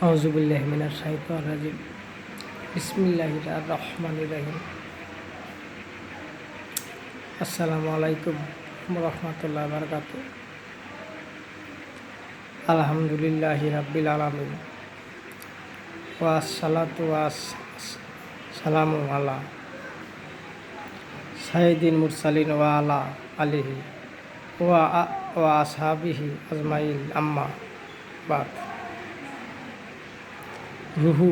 আউযুবিল্লাহি মিনাশ শাইতানির রাজিম। বিসমিল্লাহির রহমানির রহিম। আসসালামু আলাইকুম ওয়া রাহমাতুল্লাহি ওয়া বারাকাতুহু। আলহামদুলিল্লাহি রাব্বিল আলামিন ওয়া আসসালাতু ওয়া সালামু আলা সাইয়্যিদিল মুরসালিন ওয়া আলা আলিহি ওয়া আসহাবিহি আজমাইন, আম্মা বাদ। রুহু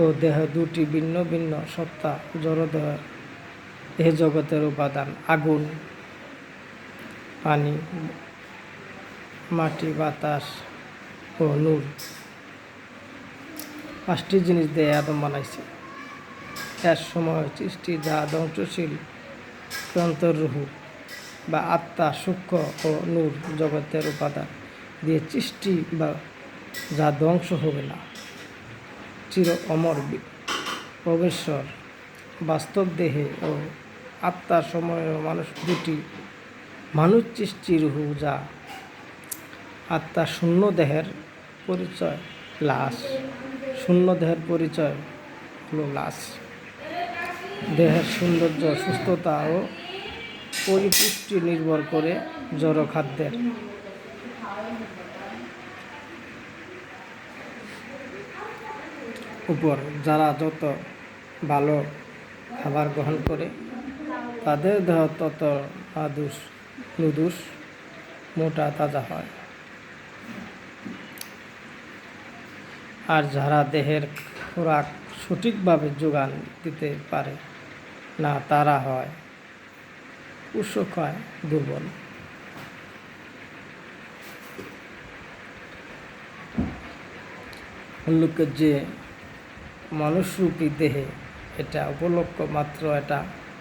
ও দেহ দুটি ভিন্ন ভিন্ন সত্তা। জড়দেহ এ জগতের উপাদান। আগুন, পানি, মাটি, বাতাস ও নূর। পাঁচটি জিনিস দিয়ে আদম বানাইছে। এর সময় সৃষ্টি যা ধ্বংসশীল রুহু বা আত্মা, সূক্ষ্ম ও নূর জগতের উপাদান দিয়ে সৃষ্টি বা যা ধ্বংস হবে না, চির অমর পরমেশ্বর। বাস্তব দেহে ও আত্মার সময়ের মানুষ দুটি মানুষ সৃষ্টি। রুহু যা আত্মা, শূন্য দেহের পরিচয় লাশ। শূন্য দেহের পরিচয় হলো লাশ। দেহের সৌন্দর্য, সুস্থতা ও পরিপুষ্টি নির্ভর করে জড় খাদ্যের উপর। যারা যত ভালো খাবার গ্রহণ করে তাদের দেহ তত নুদুস, মোটা, তাজা হয়। আর যারা দেহের খোরাক সঠিকভাবে যোগান দিতে পারে না তারা হয় উষ্ণকায়, দুর্বল। লোকের যে মানুষরূপী দেহে, এটা উপলক্ষ মাত্র, এটা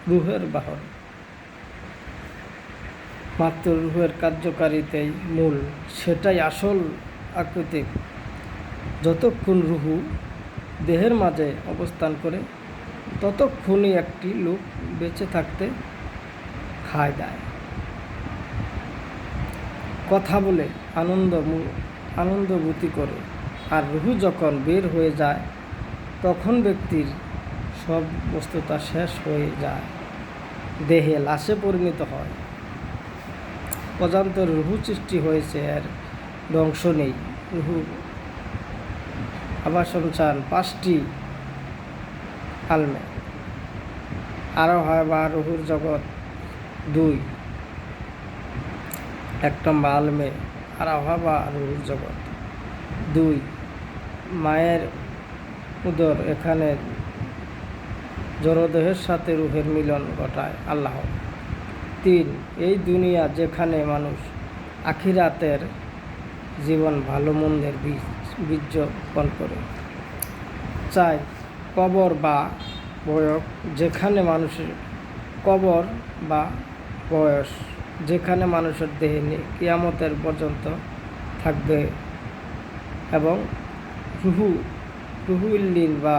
রুহের বাহন মাত্র। রুহের কার্যকারিতাই মূল, সেটাই আসল আকৃতিক। যতক্ষণ রুহু দেহের মাঝে অবস্থান করে ততক্ষণই একটি লোক বেঁচে থাকতে খায়, দায়, কথা বলে, আনন্দভূতি করে। আর রুহু যখন বের হয়ে যায় তখন ব্যক্তির সব বস্তুতা শেষ হয়ে যায়, দেহে লাশে পরিণত হয়। অজান্তে রুহু সৃষ্টি হয়েছে, এর ধ্বংস নেই। রুহু আবার শুনছেন পাঁচটি আলমে। আরও হয় বা রুহুর জগৎ দুই। এক নম্বর আলমে আরও হয় বা রুহুর জগৎ দুই। মায়ের উদর, এখানে জড়দেহের সাথে রুহের মিলন ঘটায় আল্লাহ। তিন, এই দুনিয়া যেখানে মানুষ আখিরাতের জীবন ভালো মন্দের বীজ বপন করে। চার, কবর বা বয়স, যেখানে মানুষের কবর বা বয়স, যেখানে মানুষের দেহে কিয়ামতের পর্যন্ত থাকবে এবং রুহু ইল্লিন বা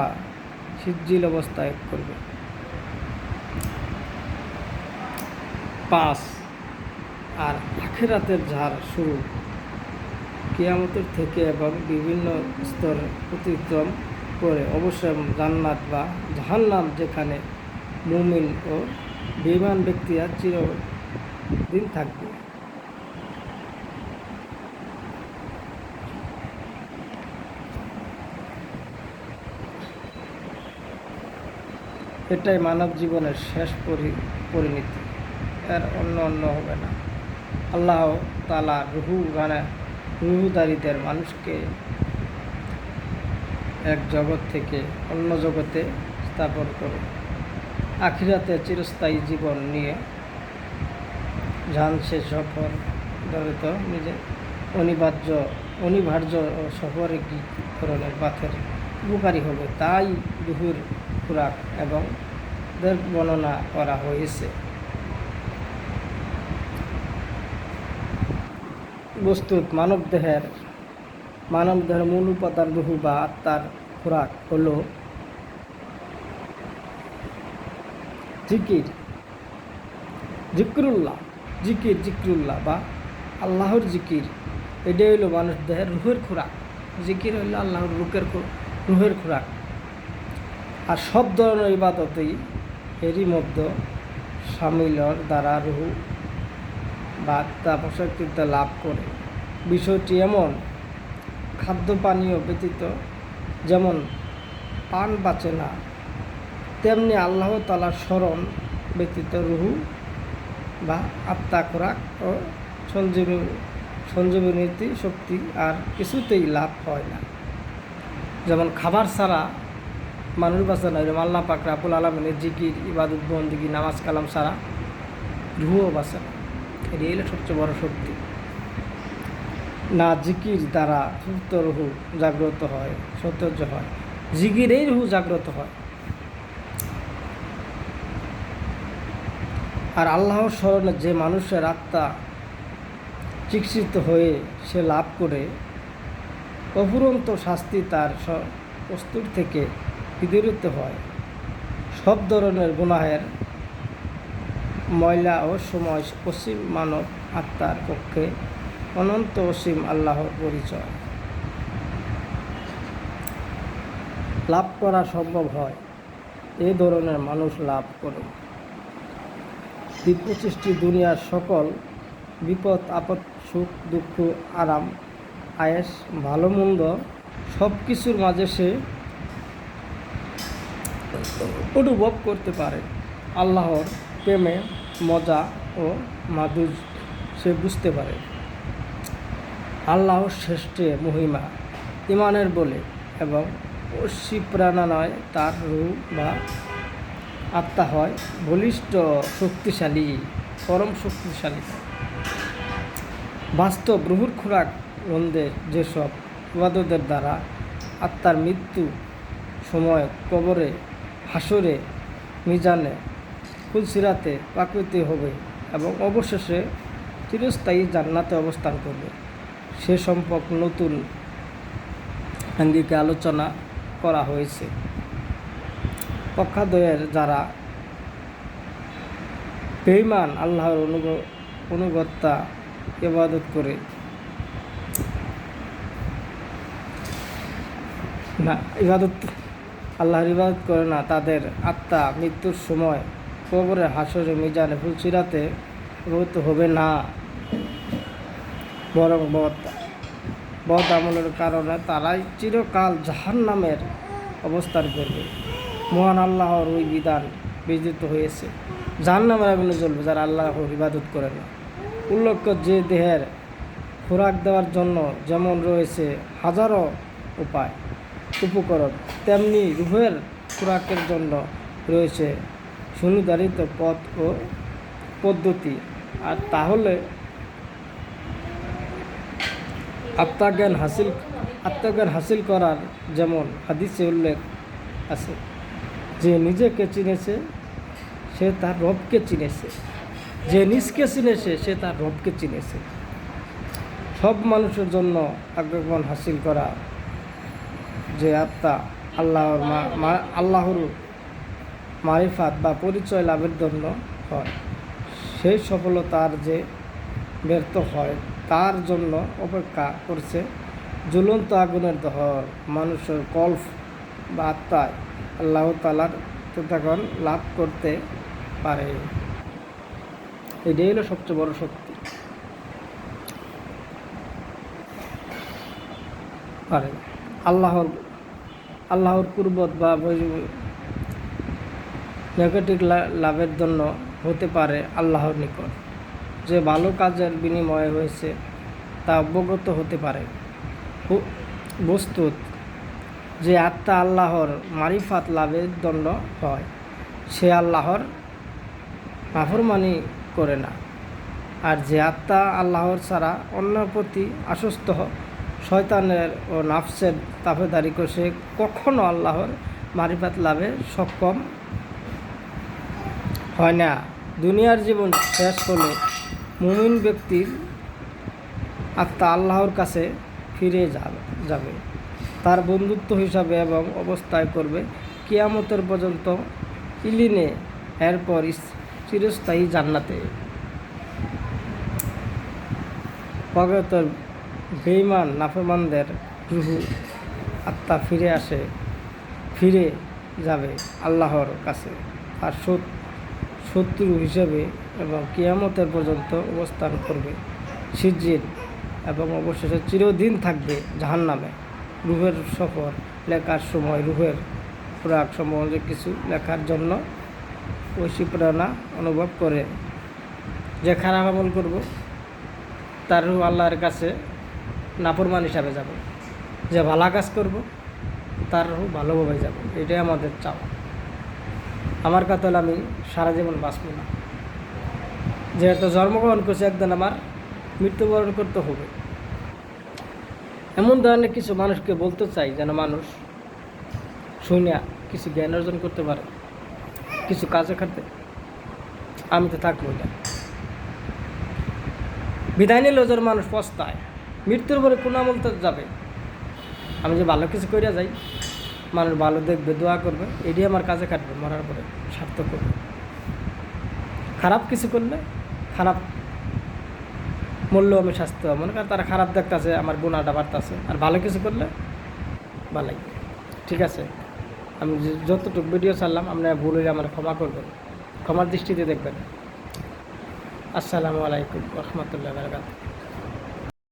সিজ্জিল অবস্থায় করবে। পাঁচ, আর আখিরাতের ঝাড় শুরু কিয়ামতের থেকে এবং বিভিন্ন স্তর অতিক্রম করে অবশ্যই জান্নাত বা জাহান্নাম, যেখানে মুমিন ও বেঈমান ব্যক্তিরা চিরদিন থাকবে। এটাই মানব জীবনের শেষ পরিণতি, এর অন্য হবে না। আল্লাহ তাআলা রুহুদারীদের মানুষকে এক জগৎ থেকে অন্য জগতে স্থাপন করে আখিরাতে চিরস্থায়ী জীবন নিয়ে যান। সে সফর দরিত নিজের অনিবার্য সফরে কি ধরনের পাথের উপকারী হবে, তাই রুহুর খোরাক এবং বর্ণনা করা হয়েছে। বস্তুত মানব দেহের মূল উপাদান রুহু বা আত্মার খোরাক হল জিকিরুল্লাহ বা আল্লাহর জিকির। এটাই হলো মানুষ দেহের রুহের খোরাক। জিকির হইল আল্লাহর রুহের খোরাক। আর সব ধরনের ইবাদতেই এরই মধ্যে সামিলর দ্বারা রুহু বা আত্মা প্রশান্তিতা লাভ করে। বিষয়টি এমন, খাদ্য পানীয় ব্যতীত যেমন পান বাঁচে না, তেমনি আল্লাহ তাআলার স্মরণ ব্যতীত রুহু বা আত্মা খোরাক ও সঞ্জীবনী শক্তি আর কিছুতেই লাভ হয় না। যেমন খাবার ছাড়া মানুষ বাঁচে না, এরকম আল্লাহ পাক রব্বুল আলামিনের জিকির, ইবাদত, বন্দেগী, নামাজ কালাম ছাড়া রুহও বাঁচে না। এটি হলো সবচেয়ে বড় শক্তি। না জিকির দ্বারা সুস্থ রুহু জাগ্রত হয়, সতেজ হয়, জিকিরেই রুহু জাগ্রত হয়। আর আল্লাহর স্মরণে যে মানুষের আত্মা চিকিৎসিত হয়ে সে লাভ করে অফুরন্ত শাস্তি তার বস্তুর থেকে বিদরিত হয়। সব ধরনের গুনাহের ময়লা ও সময় অসীম মানব আত্মার পক্ষে অনন্ত অসীম আল্লাহর পরিচয় লাভ করা সম্ভব হয়। এই ধরনের মানুষ লাভ করে 25টি দুনিয়ার সকল বিপদ আপদ, সুখ দুঃখ, আরাম আয়েশ, ভালো মন্দ সব কিছুর মাঝে সে অনুভব করতে পারে। আল্লাহর প্রেমে মজা ও মাধুর্য সে বুঝতে পারে। আল্লাহর শ্রেষ্ঠ মহিমা ইমানের বলে এবং অসি প্রাণানয় তার রূহ বা আত্মা হয় বলিষ্ঠ, শক্তিশালী, পরম শক্তিশালী। বাস্তব রুহুর খোরাক রন্ধের যেসব ইবাদতের দ্বারা আত্মার মৃত্যু সময় কবরে, হাসরে, মিজানে, ফুলসিরাতে প্রাকৃতি হবে এবং অবশেষে চিরস্থায়ী জান্নাতে অবস্থান করবে, সে সম্পর্কে নতুন আঙ্গিকে আলোচনা করা হয়েছে। পক্ষাদ্বয়ের যারা বেঈমান আল্লাহর অনুগত্যা ইবাদত করে না, আল্লাহর ইবাদত করে না, তাদের আত্মা মৃত্যুর সময় কবরে, হাসরে, মিজানে, ফুলসিরাতে প্রভাবিত হবে না, বরং বদ আমলের কারণে তারাই চিরকাল জাহান্নামের অবস্থান করবে। মহান আল্লাহর ওই বিধান বিজিত হয়েছে, জাহান্নামের আগুনে জ্বলবে যারা আল্লাহর ইবাদত করে না। উল্লেখ্য যে দেহের খোরাক দেওয়ার জন্য যেমন রয়েছে হাজারো উপকরণ, তেমনি রুহের খোরাকের জন্য রয়েছে সুনির্ধারিত পথ ও পদ্ধতি। আর তাহলে আত্মজ্ঞান হাসিল করার যেমন হাদিসে উল্লেখ আছে, যে নিজেকে চিনেছে সে তার রবকে চিনেছে, যে নিজকে চিনেছে সে তার রবকে চিনেছে। সব মানুষের জন্য আত্মজ্ঞান হাসিল করা, যে আত্মা আল্লাহর মারিফাত বা পরিচয় লাভের জন্য হয়, সেই সফলতার যে ব্যর্থ হয় তার জন্য অপেক্ষা করছে জ্বলন্ত আগুনের দহর। মানুষের কল্প বা আত্মায় আল্লাহ তাআলার তখন লাভ করতে পারে। এটাই হলো সবচেয়ে বড় শক্তি। পারে আল্লাহর কুরবত বা নেগেটিভ লাভের জন্য হতে পারে আল্লাহর নিকট যে ভালো কাজের বিনিময়ে হয়েছে তা অবগত হতে পারে। বস্তুত যে আত্মা আল্লাহর মারিফাত লাভের জন্য হয় সে আল্লাহর নাফরমানি করে না। আর যে আত্মা আল্লাহর ছাড়া অন্যের প্রতি আশ্বস্ত শয়তানের ও নাফসের তাবেদারি করে সে কখনো আল্লাহর মারিফাত লাভে সক্ষম হয় না। দুনিয়ার জীবন শেষ হলে মুমিন ব্যক্তির আত্মা আল্লাহর কাছে ফিরে যাবে, তার বন্ধুত্ব হিসাবে এবং অবস্থায় করবে কিয়ামতের পর্যন্ত ইলিনে, এরপর চিরস্থায়ী জান্নাতে। অগত্যর বেঈমান নাফরমানদের রুহু আত্মা ফিরে যাবে আল্লাহর কাছে আর শত্রু হিসেবে এবং কিয়ামতের পর্যন্ত অবস্থান করবে সিজ্জিন এবং অবশেষে চিরদিন থাকবে জাহান্নামে। রুহের সফর লেখার সময় রুহের খোরাক সম্বন্ধে কিছু লেখার জন্য ঐশী প্রেরণা অনুভব করে। যে খারাপ আমল করব তার রুহ আল্লাহর কাছে নাফরমান হিসাবে যাব, যে ভালো কাজ করব তার রুহ ভালোভাবে যাব। এটাই আমাদের চাওয়া। আমার কথা হলো আমি সারা জীবন বাঁচব না, যেহেতু জন্মগ্রহণ করছে একদিন আমার মৃত্যুবরণ করতে হবে। এমন ধরনের কিছু মানুষকে বলতে চাই যেন মানুষ শুনে কিছু জ্ঞান অর্জন করতে পারে, কিছু কাজে খাটতে। আমি তো থাকবো না। বিদায় নিলে ওজন মানুষ পস্তায়, মৃত্যুর পরে কোনো আমল তো যাবে। আমি যে ভালো কিছু করিয়া যাই, মানুষ ভালো দেখবে, দোয়া করবে, এটাই আমার কাজে কাটবে, মরার পরে সার্থক করবে। খারাপ কিছু করলে খারাপ মূল্য আমি শাস্তি হবে, মনে করেন তারা খারাপ দেখতেছে, আমার গুণাটা বাড়তেছে। আর ভালো কিছু করলে ভালোই। ঠিক আছে, আমি যতটুকু ভিডিও ছাড়লাম আপনারা ভুল হলে আমার ক্ষমা করবেন, ক্ষমার দৃষ্টিতে দেখবেন। আসসালামু আলাইকুম রহমতুল্লাহ বারাকাতুহু।